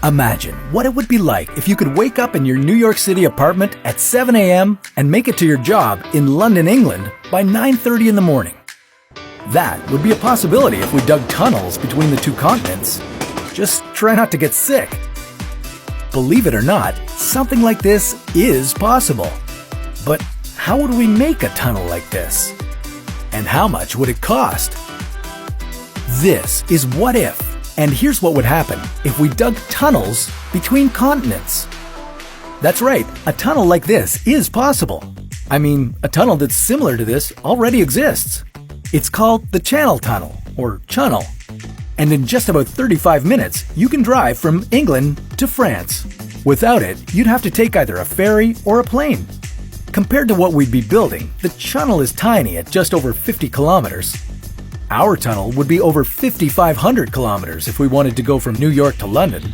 Imagine what it would be like if you could wake up in your New York City apartment at 7 a.m. and make it to your job in London, England by 9:30 in the morning. That would be a possibility if we dug tunnels between the two continents. Just try not to get sick. Believe it or not, something like this is possible. But how would we make a tunnel like this? And how much would it cost? This is What If, and here's what would happen if we dug tunnels between continents. That's right, a tunnel like this is possible. I mean, a tunnel that's similar to this already exists. It's called the Channel Tunnel, or Chunnel. And in just about 35 minutes, you can drive from England to France. Without it, you'd have to take either a ferry or a plane. Compared to what we'd be building, the Chunnel is tiny at just over 50 kilometers. Our tunnel would be over 5,500 kilometers if we wanted to go from New York to London.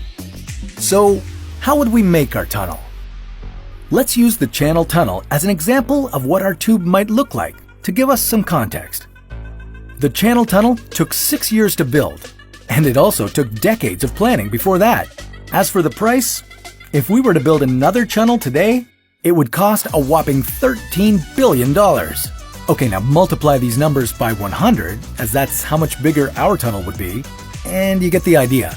So, how would we make our tunnel? Let's use the Channel Tunnel as an example of what our tube might look like to give us some context. The Channel Tunnel took 6 years to build, and it also took decades of planning before that. As for the price, if we were to build another tunnel today, it would cost a whopping $13 billion. Okay, now multiply these numbers by 100, as that's how much bigger our tunnel would be, and you get the idea.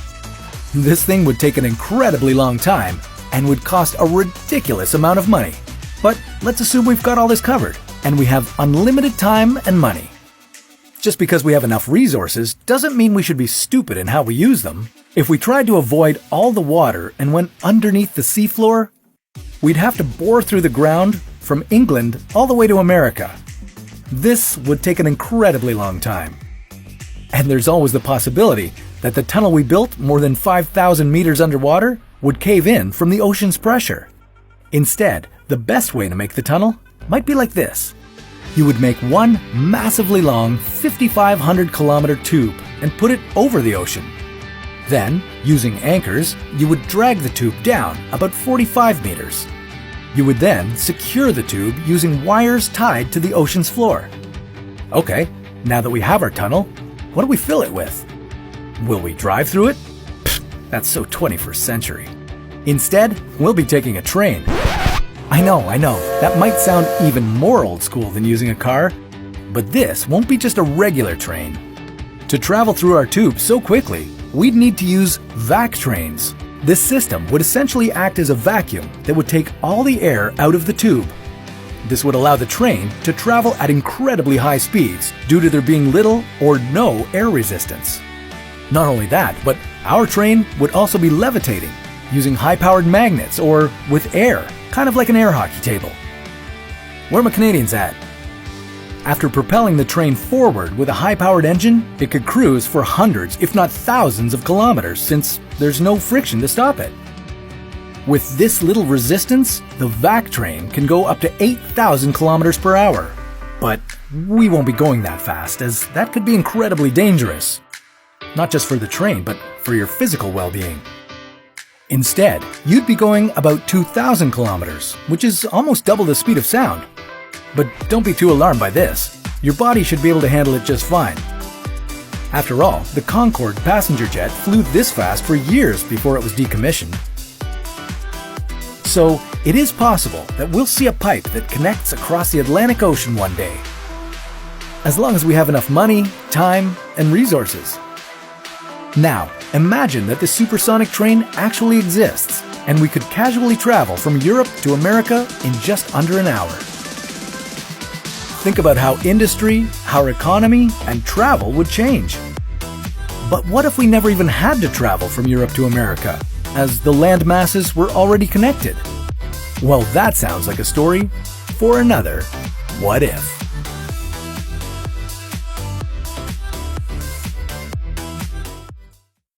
This thing would take an incredibly long time and would cost a ridiculous amount of money. But let's assume we've got all this covered, and we have unlimited time and money. Just because we have enough resources doesn't mean we should be stupid in how we use them. If we tried to avoid all the water and went underneath the seafloor, we'd have to bore through the ground from England all the way to America. This would take an incredibly long time. And there's always the possibility that the tunnel we built more than 5,000 meters underwater would cave in from the ocean's pressure. Instead, the best way to make the tunnel might be like this. You would make one massively long 5,500 kilometer tube and put it over the ocean. Then, using anchors, you would drag the tube down about 45 meters. You would then secure the tube using wires tied to the ocean's floor. Okay, now that we have our tunnel, what do we fill it with? Will we drive through it? Pfft, that's so 21st century. Instead, we'll be taking a train. I know, that might sound even more old school than using a car, but this won't be just a regular train. To travel through our tube so quickly, we'd need to use vac trains. This system would essentially act as a vacuum that would take all the air out of the tube. This would allow the train to travel at incredibly high speeds due to there being little or no air resistance. Not only that, but our train would also be levitating, using high-powered magnets or with air, kind of like an air hockey table. Where are my Canadians at? After propelling the train forward with a high-powered engine, it could cruise for hundreds, if not thousands of kilometers, since there's no friction to stop it. With this little resistance, the vac train can go up to 8,000 kilometers per hour. But we won't be going that fast, as that could be incredibly dangerous. Not just for the train, but for your physical well-being. Instead, you'd be going about 2,000 kilometers, which is almost double the speed of sound. But don't be too alarmed by this. Your body should be able to handle it just fine. After all, the Concorde passenger jet flew this fast for years before it was decommissioned. So, it is possible that we'll see a pipe that connects across the Atlantic Ocean one day. As long as we have enough money, time, and resources. Now, imagine that the supersonic train actually exists, and we could casually travel from Europe to America in just under an hour. Think about how industry, our economy, and travel would change. But what if we never even had to travel from Europe to America, as the land masses were already connected? Well, that sounds like a story for another What If.